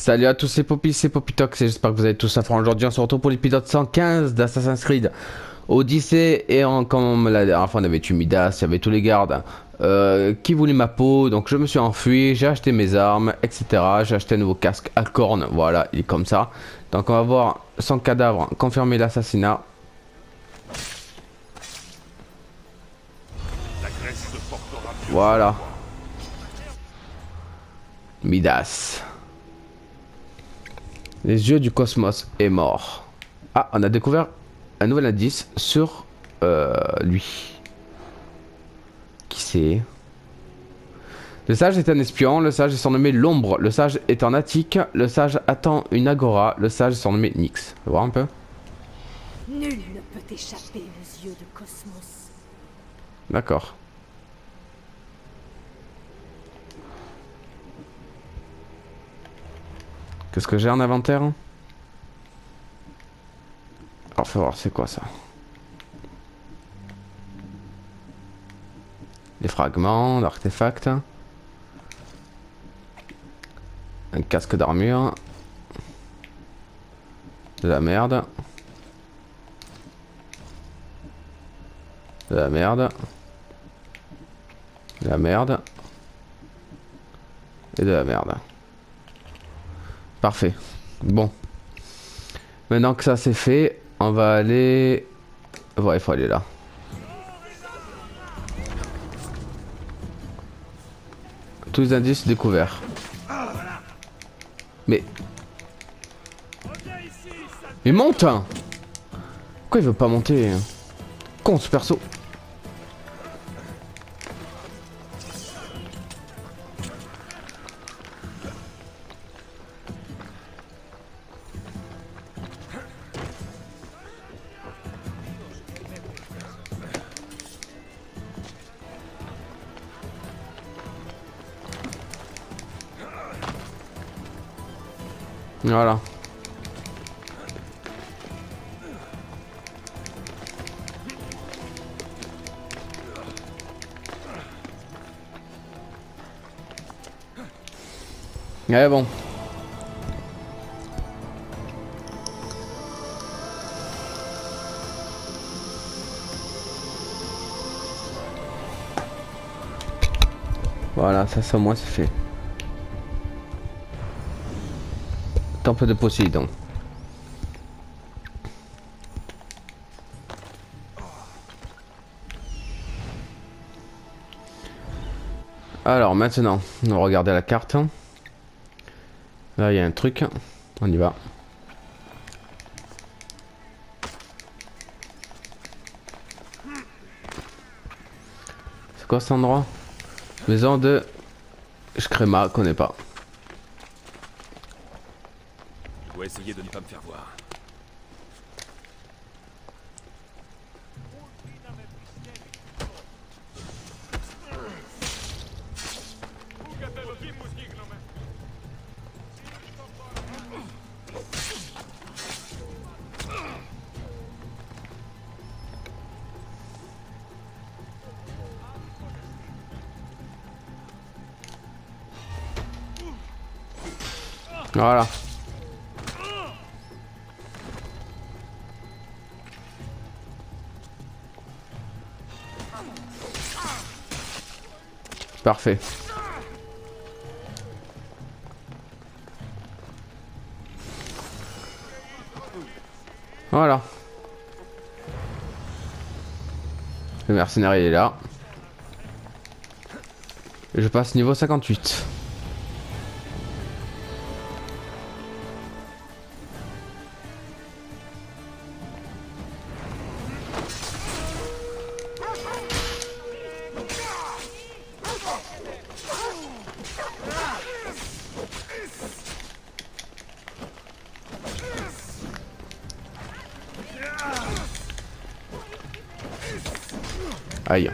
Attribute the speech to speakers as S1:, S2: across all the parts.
S1: Salut à tous, c'est Poppy, c'est Poppytox et j'espère que vous allez tous à fond. Aujourd'hui on se retrouve pour l'épisode 115 d'Assassin's Creed Odyssey. Et comme la dernière fois on avait tué Midas, il y avait tous les gardes qui voulaient ma peau. Donc je me suis enfui, j'ai acheté mes armes, etc. J'ai acheté un nouveau casque à cornes, voilà, il est comme ça. Donc on va voir son cadavre confirmer l'assassinat. Voilà, Midas. Les yeux du cosmos est mort. Ah, on a découvert un nouvel indice sur lui. Qui c'est? Le sage est un espion, le sage est surnommé l'ombre, le sage est en attique, le sage attend une agora, le sage est surnommé Nyx. Tu vois un peu?
S2: Nul ne peut échapper aux yeux de Cosmos.
S1: D'accord. Qu'est-ce que j'ai en inventaire? Alors, faut voir, c'est quoi ça? Des fragments d'artefacts. Un casque d'armure. De la merde. De la merde. De la merde. Et de la merde. Parfait. Bon. Maintenant que ça c'est fait, on va aller... Ouais, il faut aller là. Tous les indices découverts. Mais... Il monte hein. Pourquoi il veut pas monter? Con ce perso. Voilà. Ouais bon. Voilà, ça au moins c'est fait. Temple de Poséidon. Alors maintenant, on va regarder la carte. Là il y a un truc. On y va. C'est quoi cet endroit? Maison de... Shkrema, connais pas.
S3: Je dois essayer de ne pas me faire voir.
S1: Voilà. Parfait. Voilà. Le mercenaire il est là. Et je passe niveau 58. Aïe.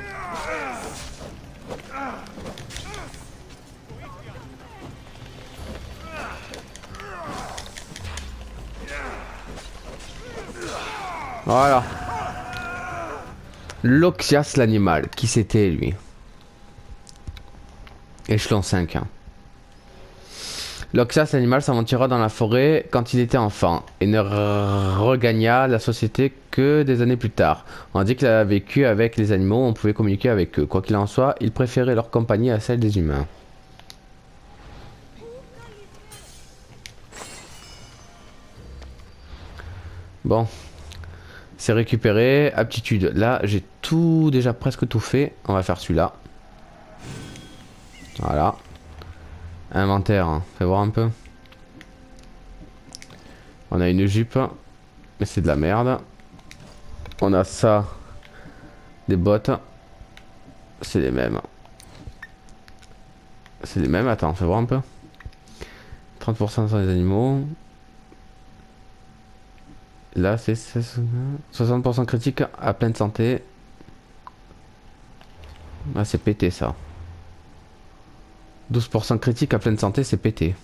S1: Voilà. Loxias l'animal. Qui c'était lui? Échelon 5. Hein. L'Oxas, l'animal, s'aventura dans la forêt quand il était enfant et ne regagna la société que des années plus tard. On dit qu'il a vécu avec les animaux, on pouvait communiquer avec eux. Quoi qu'il en soit, il préférait leur compagnie à celle des humains. Bon, c'est récupéré. Aptitude. Là, j'ai tout déjà presque tout fait. On va faire celui-là. Voilà. Inventaire, hein. Fais voir un peu. On a une jupe, mais c'est de la merde. On a ça, des bottes. C'est les mêmes. C'est les mêmes, attends, fais voir un peu. 30% sur les animaux. Là, c'est 60% critique à pleine santé. Ah, c'est pété ça. 12% critique à pleine santé, c'est pété.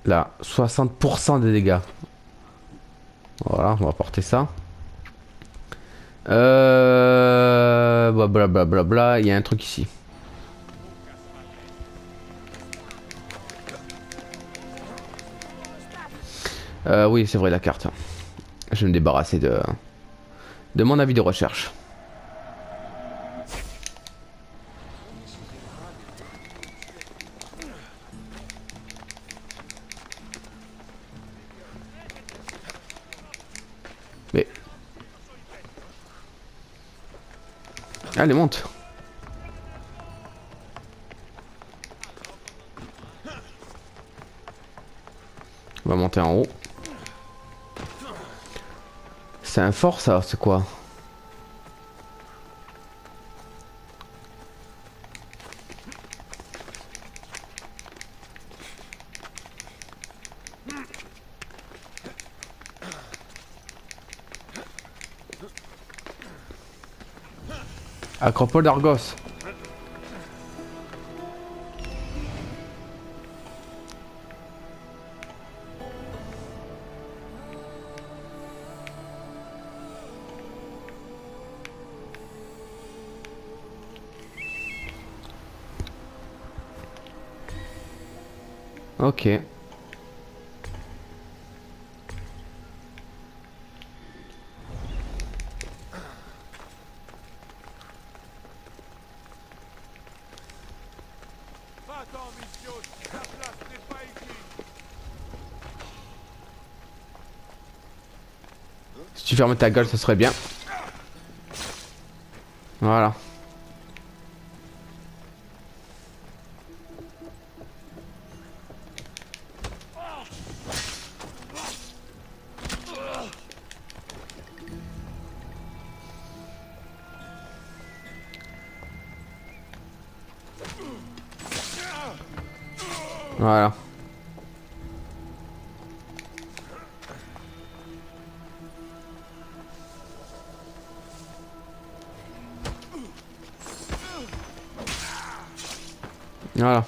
S1: Là, 60% des dégâts. Voilà, on va porter ça. Blablabla, il y a un truc ici. Oui, c'est vrai, la carte. Je vais me débarrasser de mon avis de recherche. Mais... Allez, monte. On va monter en haut. C'est un fort ça, c'est quoi? Acropole d'Argos. Ok. Si tu fermes ta gueule, ce serait bien. Voilà. Voilà. Voilà.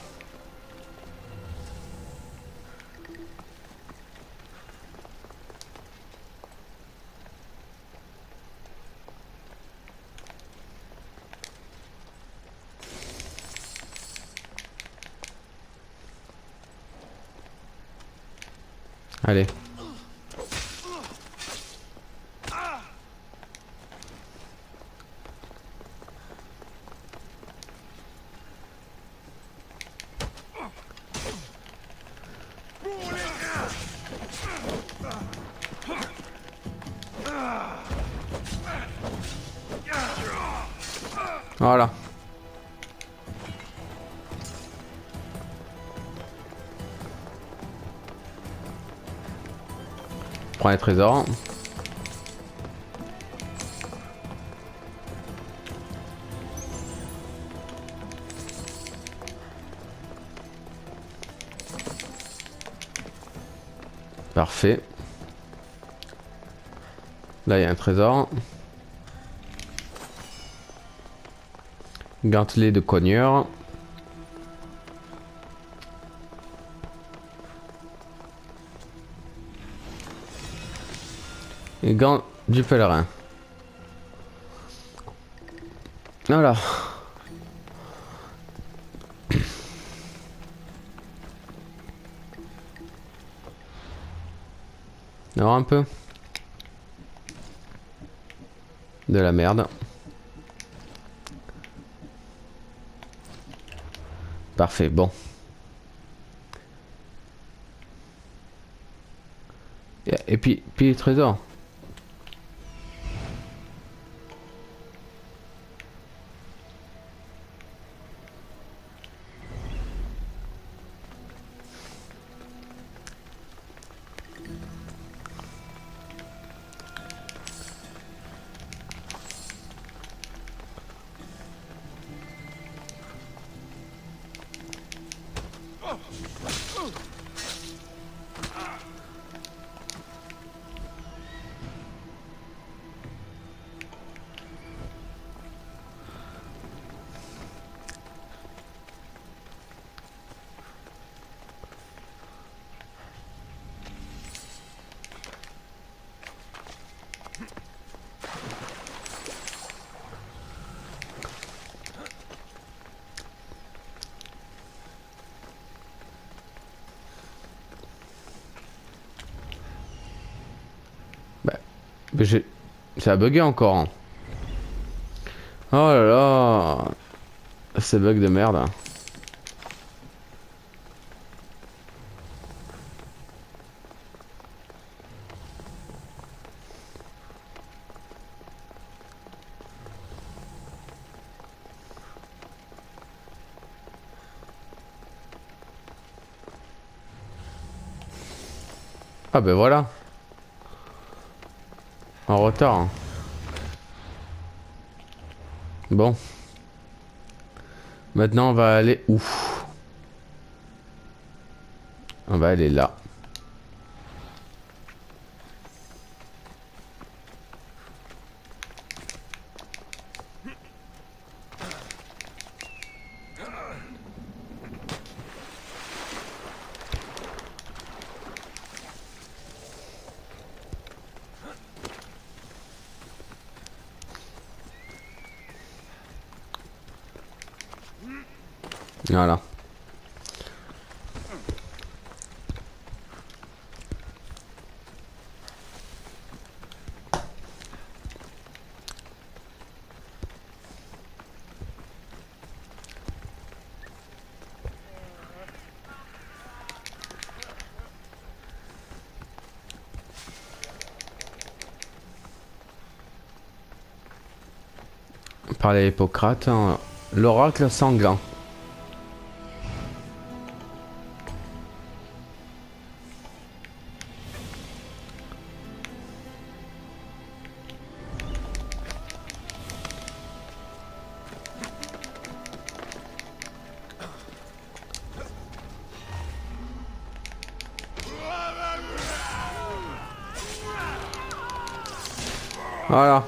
S1: Allez. Voilà. Prends les trésors. Parfait. Là, il y a un trésor. Gantelet de cogneur. Et gants du pèlerin. Voilà. Non, un peu. De la merde. Parfait, bon. Et puis les trésors. Bah, mais ça a bugué encore. Hein. Oh là là. C'est bug de merde. Ah ben voilà. En retard. Hein. Bon. Maintenant on va aller où? On va aller là. Voilà. Parler à Hippocrate, hein. L'oracle sanglant. Voilà.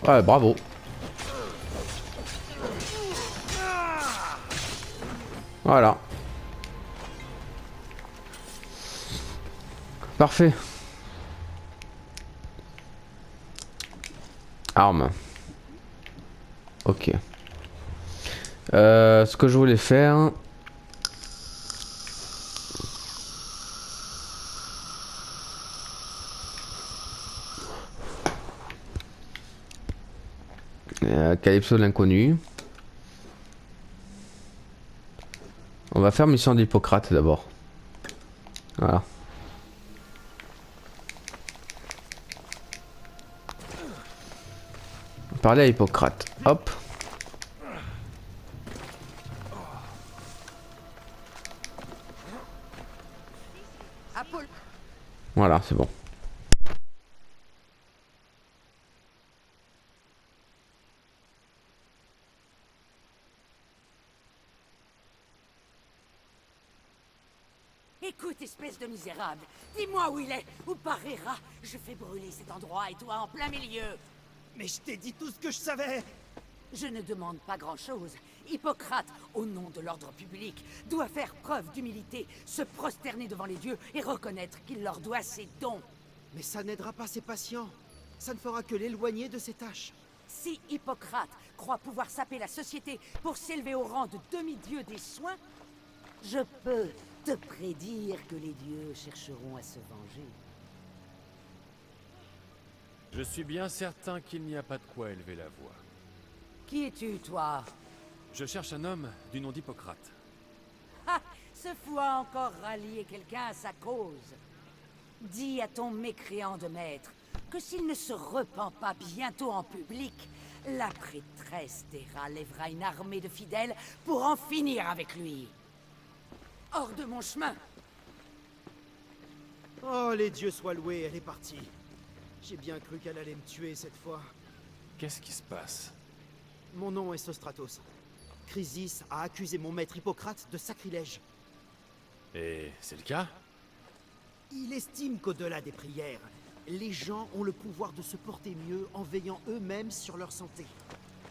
S1: Ouais, bravo. Voilà. Parfait. Arme. Ok. Ce que je voulais faire... Calypso de l'inconnu. On va faire mission d'Hippocrate d'abord. Voilà. Parler à Hippocrate. Hop. Voilà, c'est bon.
S2: Écoute, espèce de misérable, dis-moi où il est, ou parira. Je fais brûler cet endroit et toi en plein milieu.
S4: Mais je t'ai dit tout ce que je savais.
S2: Je ne demande pas grand-chose. Hippocrate, au nom de l'ordre public, doit faire preuve d'humilité, se prosterner devant les dieux et reconnaître qu'il leur doit ses dons.
S4: Mais ça n'aidera pas ses patients. Ça ne fera que l'éloigner de ses tâches.
S2: Si Hippocrate croit pouvoir saper la société pour s'élever au rang de demi-dieu des soins, je peux te prédire que les dieux chercheront à se venger.
S3: Je suis bien certain qu'il n'y a pas de quoi élever la voix.
S2: Qui es-tu, toi?
S3: Je cherche un homme du nom d'Hippocrate.
S2: Ah, ce fou a encore rallié quelqu'un à sa cause. Dis à ton mécréant de maître que s'il ne se repent pas bientôt en public, la prêtresse d'Héra lèvera une armée de fidèles pour en finir avec lui. Hors de mon chemin!
S4: Oh, les dieux soient loués, elle est partie. J'ai bien cru qu'elle allait me tuer cette fois.
S3: Qu'est-ce qui se passe?
S4: Mon nom est Sostratos. Chrysis a accusé mon maître Hippocrate de sacrilège.
S3: Et c'est le cas?
S4: Il estime qu'au-delà des prières, les gens ont le pouvoir de se porter mieux en veillant eux-mêmes sur leur santé.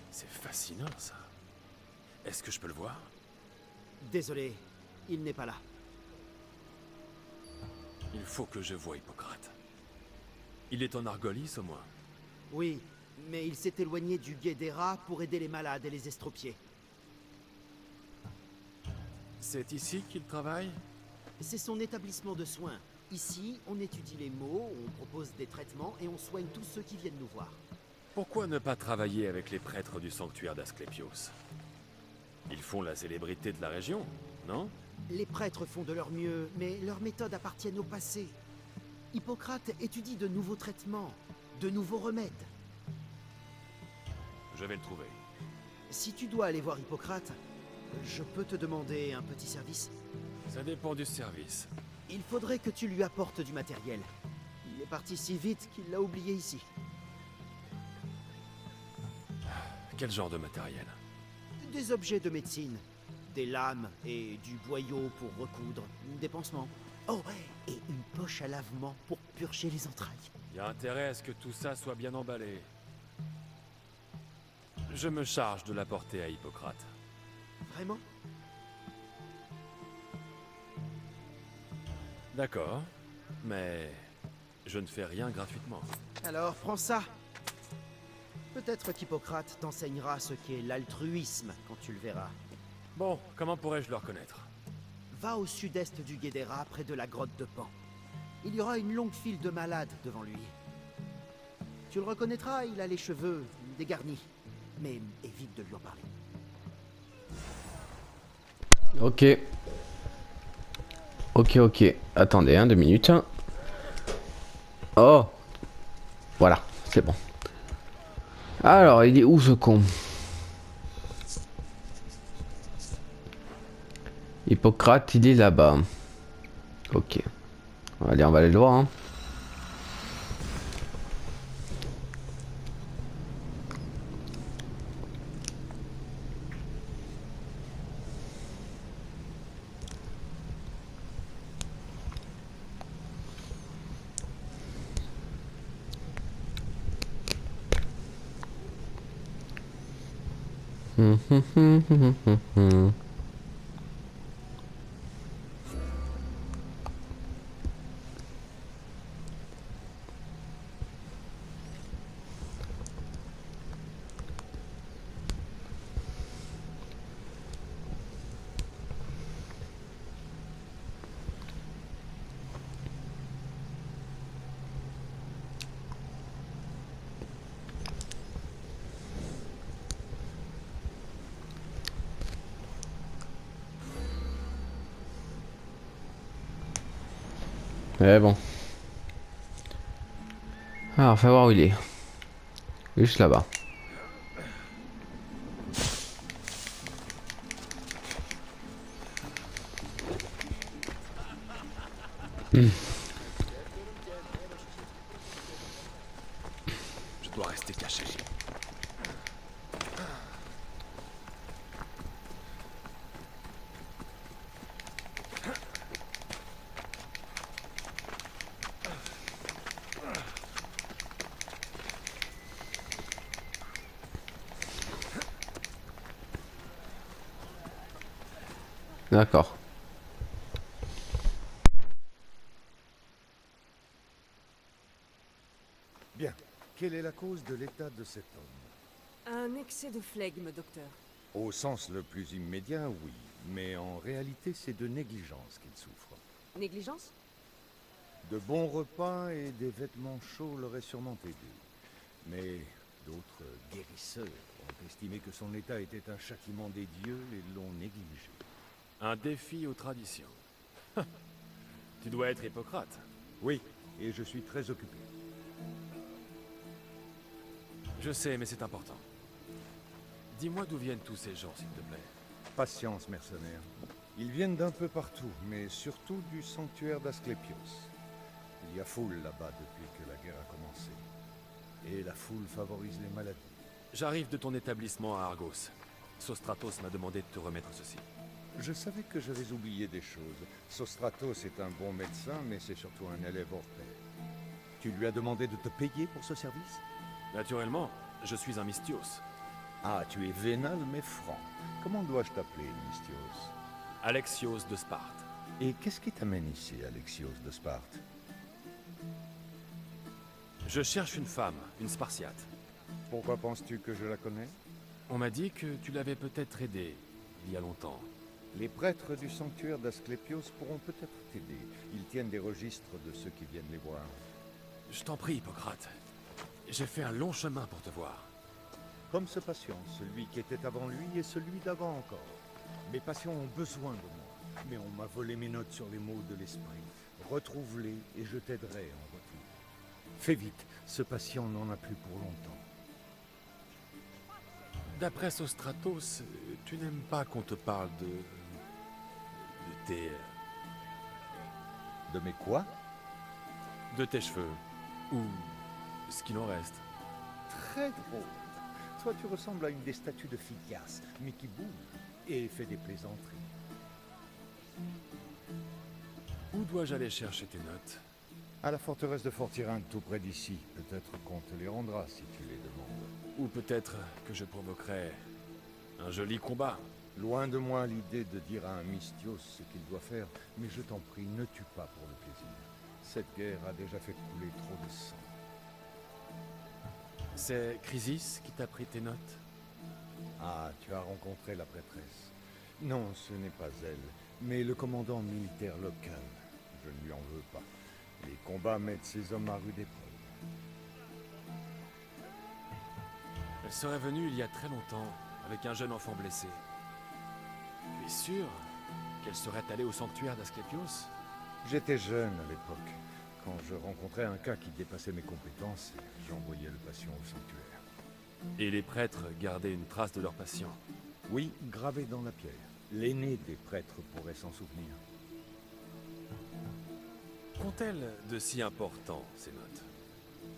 S3: C'est fascinant, ça. Est-ce que je peux le voir?
S4: Désolé, il n'est pas là.
S3: Il faut que je voie Hippocrate. Il est en Argolis, au moins.
S4: Oui, mais il s'est éloigné du guet d'Héra pour aider les malades et les estropiés.
S3: C'est ici qu'il travaille?
S4: C'est son établissement de soins. Ici, on étudie les maux, on propose des traitements et on soigne tous ceux qui viennent nous voir.
S3: Pourquoi ne pas travailler avec les prêtres du sanctuaire d'Asclépios? Ils font la célébrité de la région, non?
S4: Les prêtres font de leur mieux, mais leurs méthodes appartiennent au passé. Hippocrate étudie de nouveaux traitements, de nouveaux remèdes.
S3: Je vais le trouver.
S4: Si tu dois aller voir Hippocrate, je peux te demander un petit service.
S3: Ça dépend du service.
S4: Il faudrait que tu lui apportes du matériel. Il est parti si vite qu'il l'a oublié ici.
S3: Quel genre de matériel?
S4: Des objets de médecine, des lames et du boyau pour recoudre, des pansements. Oh, et une poche à lavement pour purger les entrailles.
S3: Il y a intérêt à ce que tout ça soit bien emballé. Je me charge de l'apporter à Hippocrate.
S4: Vraiment?
S3: D'accord, mais je ne fais rien gratuitement.
S4: Alors, prends ça. Peut-être qu'Hippocrate t'enseignera ce qu'est l'altruisme quand tu le verras.
S3: Bon, comment pourrais-je le reconnaître?
S4: Va au sud-est du Guédéra, près de la grotte de Pan. Il y aura une longue file de malades devant lui. Tu le reconnaîtras, il a les cheveux dégarnis. Mais évite de lui en parler.
S1: Ok. Ok. Attendez, 2 minutes. Oh. Voilà, c'est bon. Alors, il est où ce con? Hippocrate, il est là-bas. Ok. Allez, on va aller le voir. Hein. Mais bon. Alors, faut voir où il est. Juste là-bas.
S3: Je dois rester caché.
S1: D'accord.
S5: Bien. Quelle est la cause de l'état de cet homme?
S6: Un excès de flegme, docteur.
S5: Au sens le plus immédiat, oui. Mais en réalité, c'est de négligence qu'il souffre.
S6: Négligence?
S5: De bons repas et des vêtements chauds l'auraient sûrement aidé. Mais d'autres guérisseurs ont estimé que son état était un châtiment des dieux et l'ont négligé.
S3: Un défi aux traditions. Tu dois être Hippocrate.
S5: Oui, et je suis très occupé.
S3: Je sais, mais c'est important. Dis-moi d'où viennent tous ces gens, s'il te plaît.
S5: Patience, mercenaire. Ils viennent d'un peu partout, mais surtout du sanctuaire d'Asclépios. Il y a foule là-bas depuis que la guerre a commencé. Et la foule favorise les maladies.
S3: J'arrive de ton établissement à Argos. Sostratos m'a demandé de te remettre ceci.
S5: Je savais que j'avais oublié des choses. Sostratos est un bon médecin, mais c'est surtout un élève hors pair. Tu lui as demandé de te payer pour ce service?
S3: Naturellement, je suis un Mystios.
S5: Ah, tu es vénal mais franc. Comment dois-je t'appeler, Mystios?
S3: Alexios de Sparte.
S5: Et qu'est-ce qui t'amène ici, Alexios de Sparte?
S3: Je cherche une femme, une Spartiate.
S5: Pourquoi penses-tu que je la connais?
S3: On m'a dit que tu l'avais peut-être aidée, il y a longtemps.
S5: Les prêtres du sanctuaire d'Asclépios pourront peut-être t'aider. Ils tiennent des registres de ceux qui viennent les voir.
S3: Je t'en prie, Hippocrate. J'ai fait un long chemin pour te voir.
S5: Comme ce patient, celui qui était avant lui et celui d'avant encore. Mes patients ont besoin de moi, mais on m'a volé mes notes sur les mots de l'esprit. Retrouve-les et je t'aiderai en retour. Fais vite, ce patient n'en a plus pour longtemps.
S3: D'après Sostratos, tu n'aimes pas qu'on te parle de tes...
S5: De mes quoi?
S3: de tes cheveux. Ou ce qu'il en reste.
S5: Très drôle. Toi, tu ressembles à une des statues de Phidias, mais qui bouge et fait des plaisanteries.
S3: Où dois-je aller chercher tes notes?
S5: À la forteresse de Fortirinde, tout près d'ici. Peut-être qu'on te les rendra si tu les demandes.
S3: Ou peut-être que je provoquerai un joli combat.
S5: Loin de moi l'idée de dire à un Mystios ce qu'il doit faire, mais je t'en prie, ne tue pas pour le plaisir. Cette guerre a déjà fait couler trop de sang.
S3: C'est Chrysis qui t'a pris tes notes?
S5: Ah, tu as rencontré la prêtresse. Non, ce n'est pas elle, mais le commandant militaire local. Je ne lui en veux pas. Les combats mettent ces hommes à rude épreuve.
S3: Elle serait venue il y a très longtemps, avec un jeune enfant blessé. Tu es sûr qu'elle serait allée au sanctuaire d'Asclépios?
S5: J'étais jeune à l'époque. Quand je rencontrais un cas qui dépassait mes compétences, j'envoyais le patient au sanctuaire.
S3: Et les prêtres gardaient une trace de leur patient?
S5: Oui, gravé dans la pierre. L'aîné des prêtres pourrait s'en souvenir.
S3: Qu'ont-elles de si important, ces notes?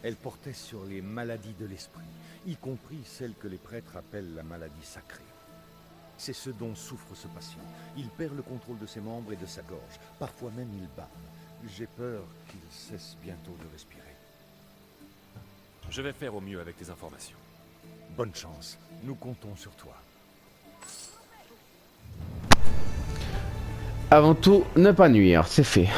S5: Elle portait sur les maladies de l'esprit, y compris celles que les prêtres appellent la maladie sacrée. C'est ce dont souffre ce patient. Il perd le contrôle de ses membres et de sa gorge. Parfois même il bave. J'ai peur qu'il cesse bientôt de respirer.
S3: Je vais faire au mieux avec tes informations.
S5: Bonne chance. Nous comptons sur toi.
S1: Avant tout, ne pas nuire, c'est fait.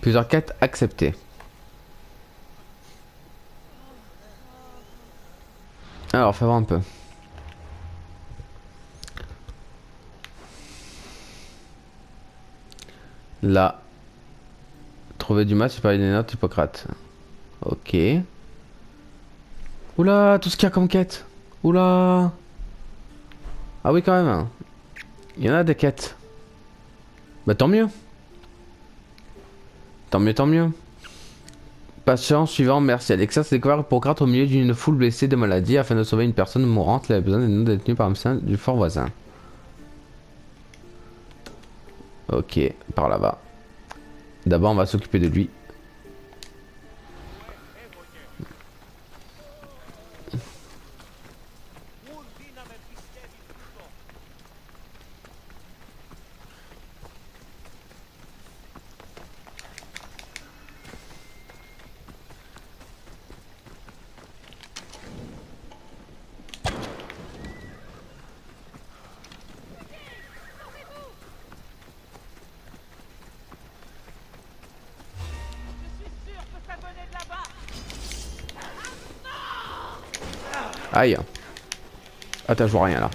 S1: Plusieurs quêtes acceptées. Alors, fais voir un peu. Là. Trouver du mal, séparer les notes, Hippocrate. Ok. Oula, tout ce qu'il y a comme quête. Oula. Ah oui, quand même. Hein. Il y en a des quêtes. Bah tant mieux. Tant mieux, tant mieux. Patient suivant, merci. Alexa s'est découvert Hippocrate au milieu d'une foule blessée de maladie afin de sauver une personne mourante. Elle avait besoin des noms détenus par un médecin du fort voisin. Ok, par là-bas. D'abord, on va s'occuper de lui. Aïe. Attends, je vois rien là.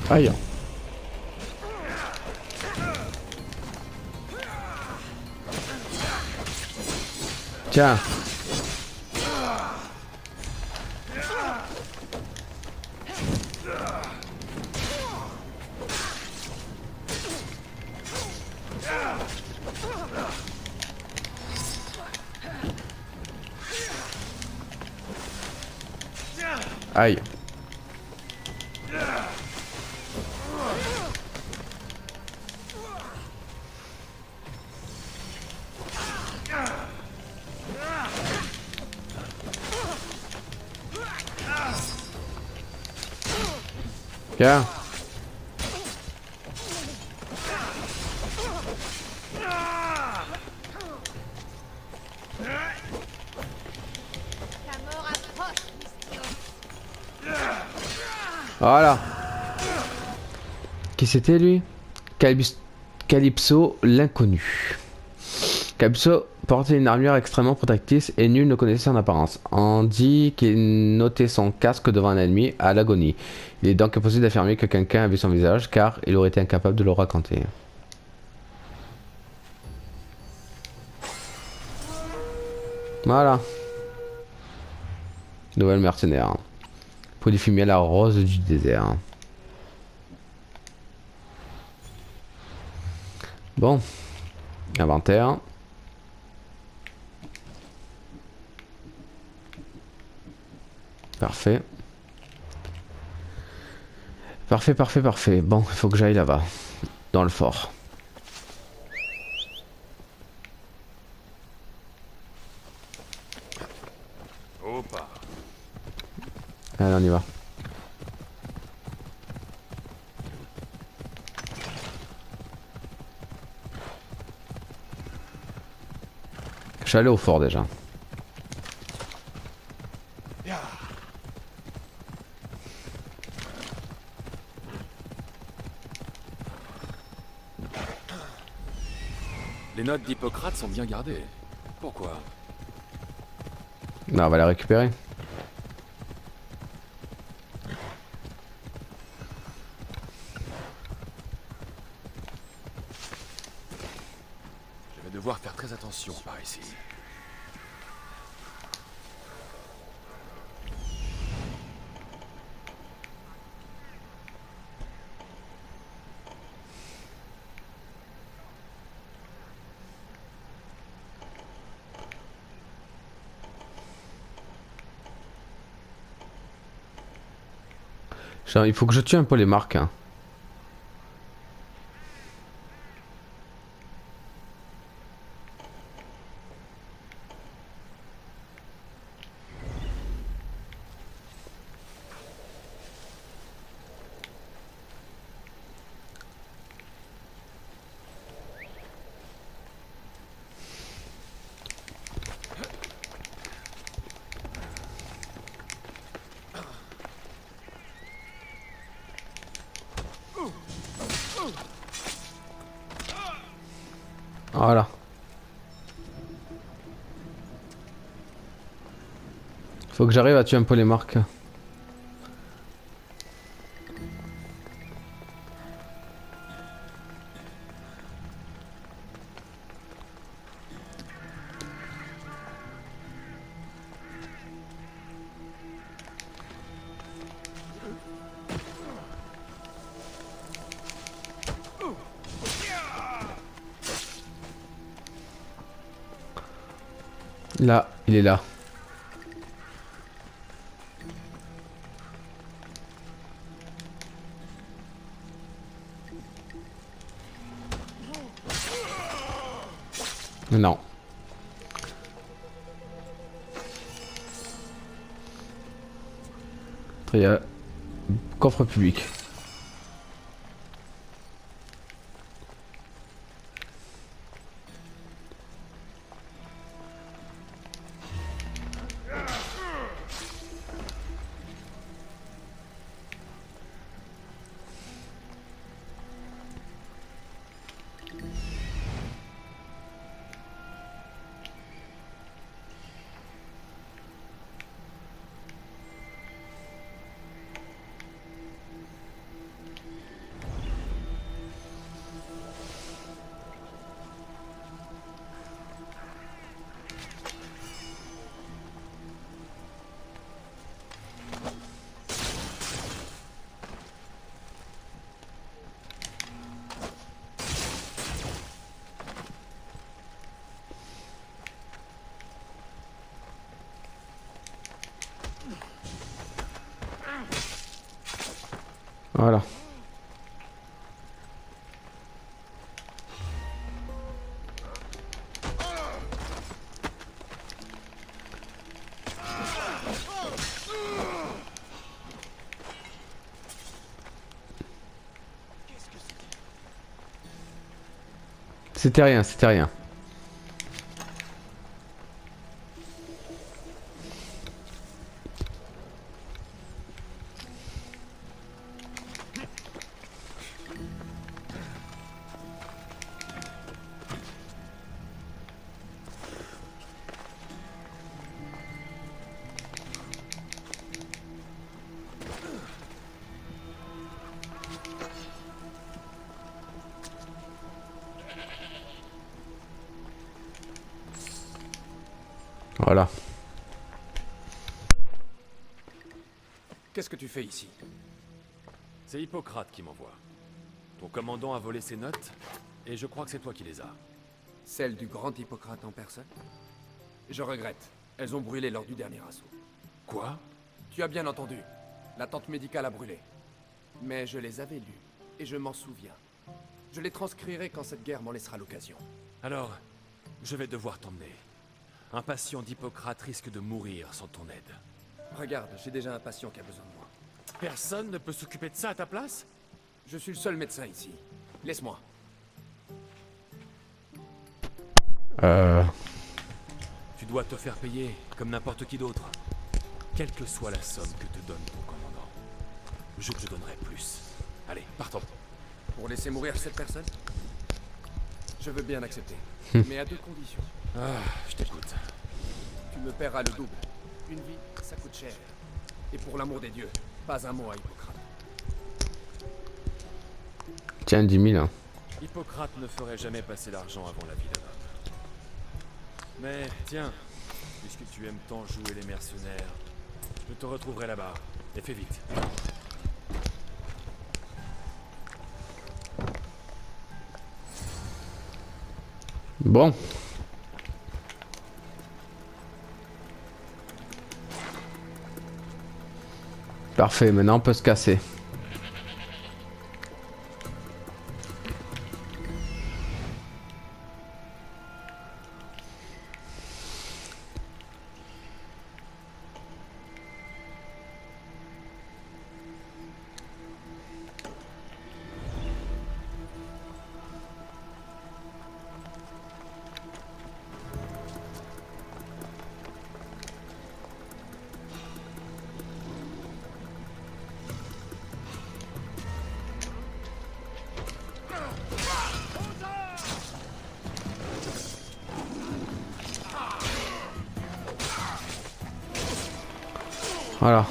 S1: Aïe. Tiens. Aïe. Tiens. Voilà. Qui c'était lui? Calypso l'inconnu. Calypso portait une armure extrêmement protectrice et nul ne connaissait son apparence. On dit qu'il notait son casque devant un ennemi à l'agonie. Il est donc impossible d'affirmer que quelqu'un a vu son visage car il aurait été incapable de le raconter. Voilà. Nouvelle mercenaire. Polyphimia la rose du désert. Bon. Inventaire. Parfait. Parfait, parfait, parfait. Bon, il faut que j'aille là-bas. Dans le fort.
S3: Opa.
S1: Allez, on y va. Je suis allé au fort déjà.
S3: Les notes d'Hippocrate sont bien gardées. Pourquoi?
S1: Non, on va la récupérer.
S3: Je vais devoir faire très attention par ici.
S1: Genre, il faut que je tue un peu les marques. Hein. Voilà. Faut que j'arrive à tuer un peu les marques. Là, il est là. Non. Il y a coffre public. Voilà. C'était rien, c'était rien. Voilà.
S3: Qu'est-ce que tu fais ici? C'est Hippocrate qui m'envoie. Ton commandant a volé ses notes, et je crois que c'est toi qui les as.
S7: Celle du grand Hippocrate en personne? Je regrette. Elles ont brûlé lors du dernier assaut.
S3: Quoi?
S7: Tu as bien entendu. La tente médicale a brûlé. Mais je les avais lues, et je m'en souviens. Je les transcrirai quand cette guerre m'en laissera l'occasion.
S3: Alors, je vais devoir t'emmener. Un patient d'Hippocrate risque de mourir sans ton aide.
S7: Regarde, j'ai déjà un patient qui a besoin de moi.
S3: Personne ne peut s'occuper de ça à ta place?
S7: Je suis le seul médecin ici. Laisse-moi.
S3: Tu dois te faire payer, comme n'importe qui d'autre. Quelle que soit la somme que te donne ton commandant. Je te donnerai plus. Allez, partons.
S7: Pour laisser mourir cette personne? Je veux bien accepter. Mais à deux conditions.
S3: Ah, je t'écoute.
S7: Tu me paieras le double. Une vie, ça coûte cher. Et pour l'amour des dieux, pas un mot à Hippocrate.
S1: Tiens, 10 000. Hein.
S3: Hippocrate ne ferait jamais passer l'argent avant la vie d'un homme. Mais tiens, puisque tu aimes tant jouer les mercenaires, je te retrouverai là-bas. Et fais vite.
S1: Bon. Parfait, maintenant on peut se casser. Voilà.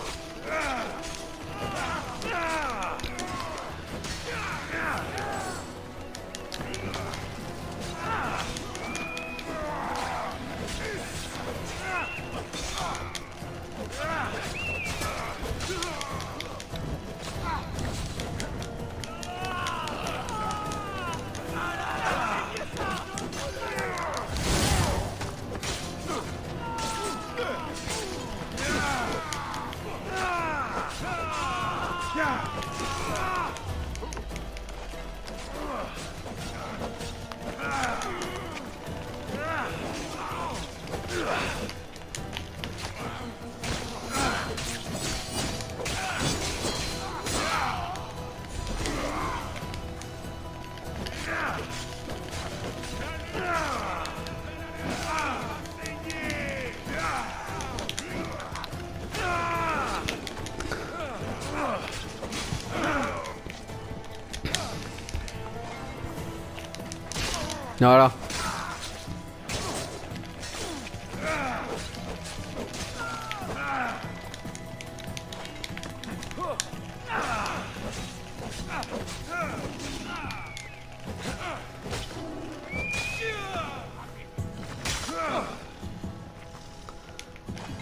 S1: Voilà.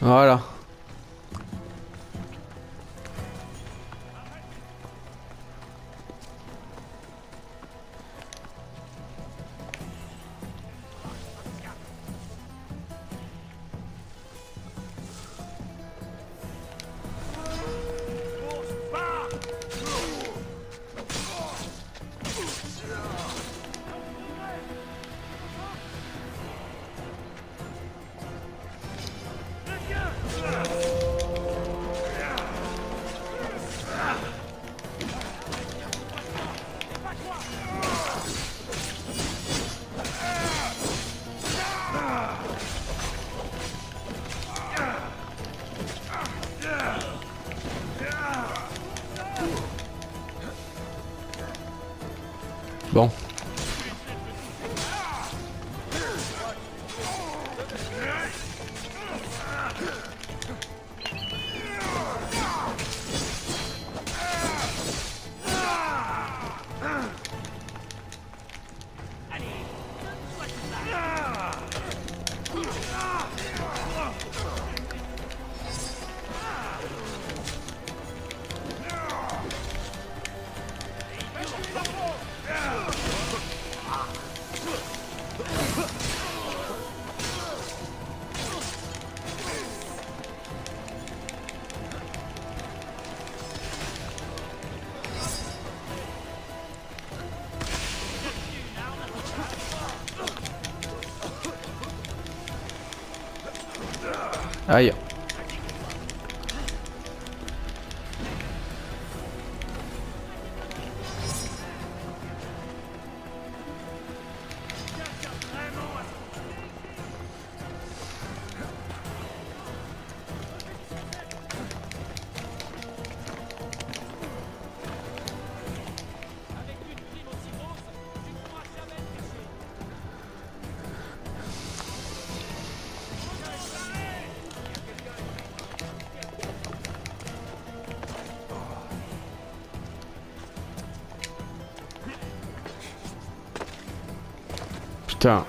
S1: Voilà. Bon. Aïe. Putain.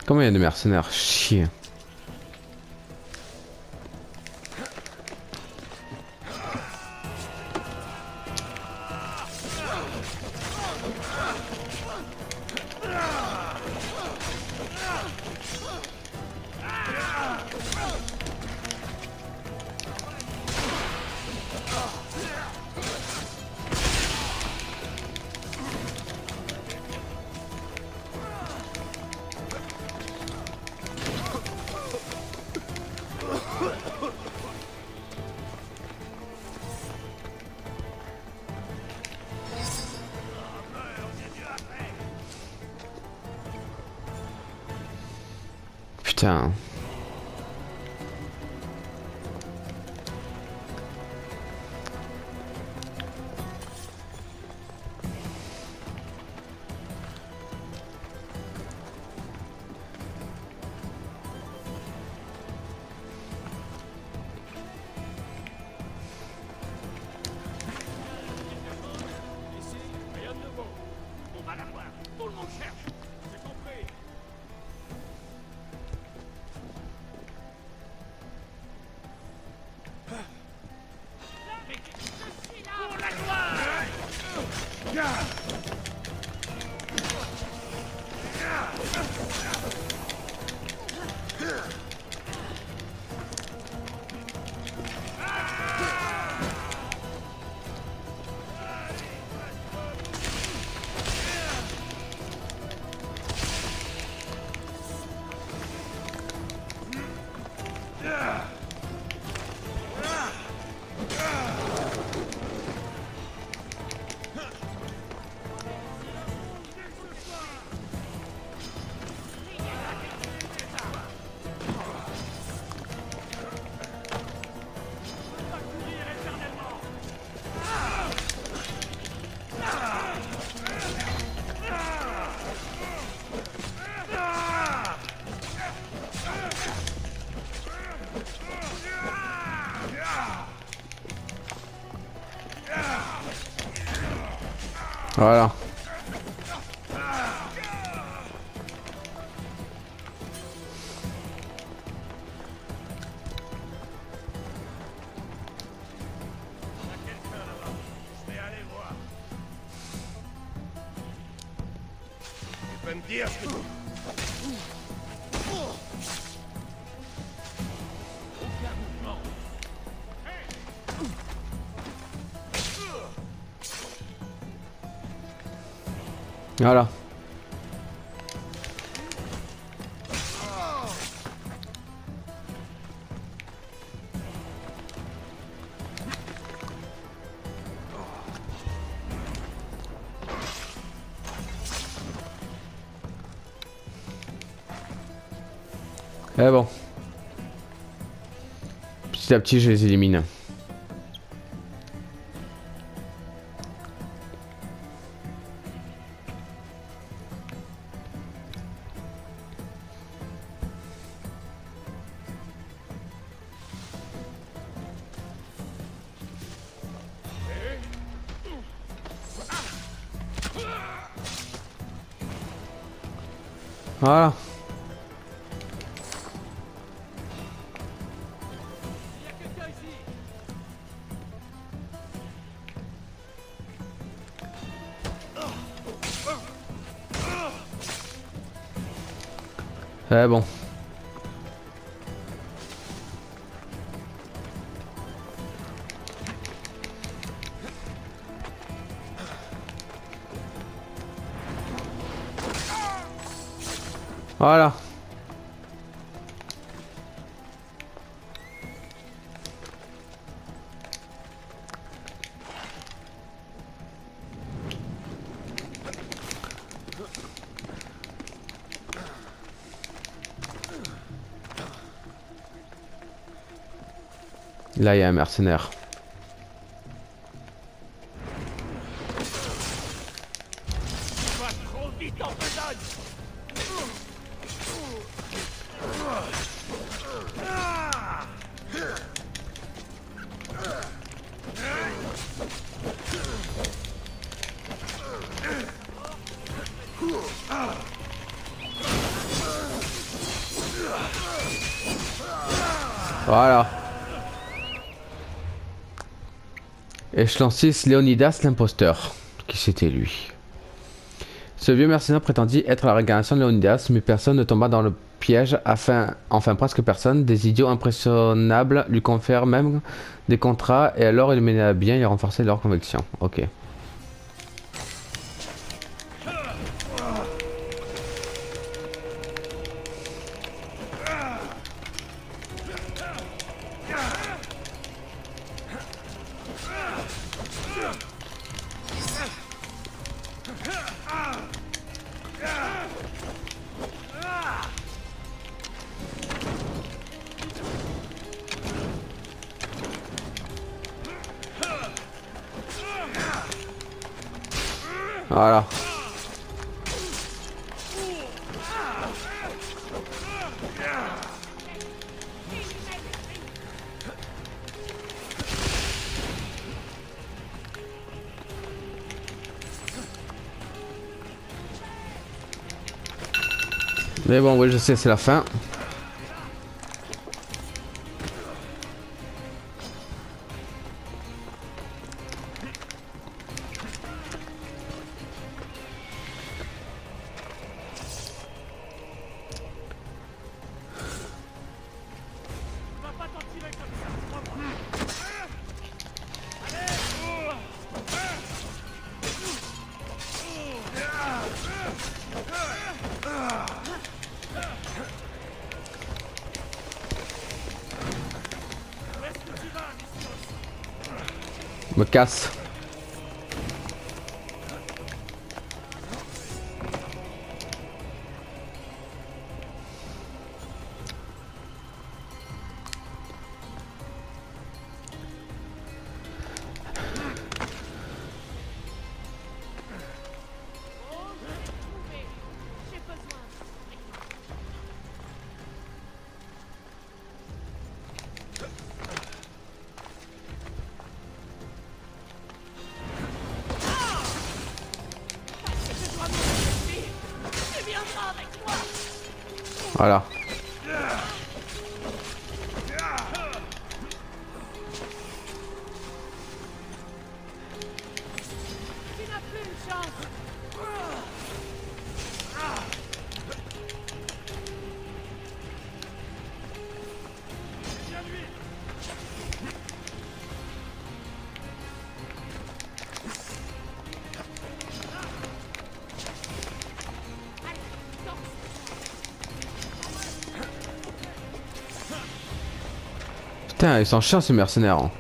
S1: Comment il y a des mercenaires? Chier. Putain. Voilà. Voilà. Eh bon. Petit à petit, je les élimine. Voilà. C'est bon. Voilà. Là, il y a un mercenaire. Voilà. Échelon 6, Léonidas l'imposteur. Qui c'était lui? Ce vieux mercenaire prétendit être la réincarnation de Léonidas, mais personne ne tomba dans le piège, enfin presque personne. Des idiots impressionnables lui confèrent même des contrats, et alors il menait à bien et renforçait leur conviction. Ok. Voilà. Mais bon, oui, je sais, c'est la fin. Me casse. Voilà. Putain, ils sont chiants ces mercenaires. Hein.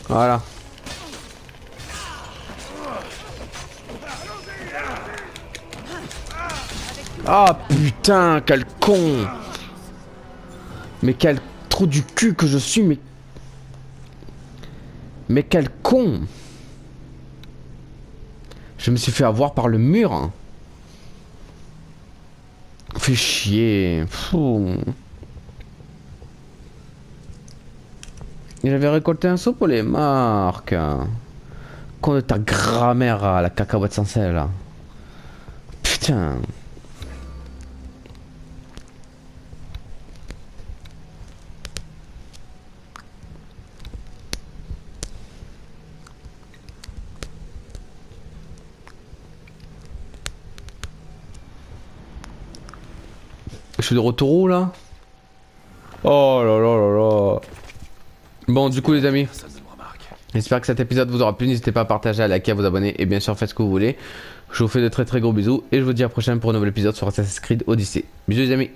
S1: Voilà. Ah putain, quel con. Mais quel trou du cul que je suis, mais... Mais quel con. Je me suis fait avoir par le mur. Hein. Fait chier. Fou. J'avais récolté un seau pour les marques. Con de ta grammaire à la cacahuète sans sel. Putain. Je suis de retour où là? Oh là là là là. Bon du coup les amis, j'espère que cet épisode vous aura plu. N'hésitez pas à partager, à liker, à vous abonner et bien sûr faites ce que vous voulez. Je vous fais de très gros bisous et je vous dis à la prochaine pour un nouvel épisode sur Assassin's Creed Odyssey. Bisous les amis.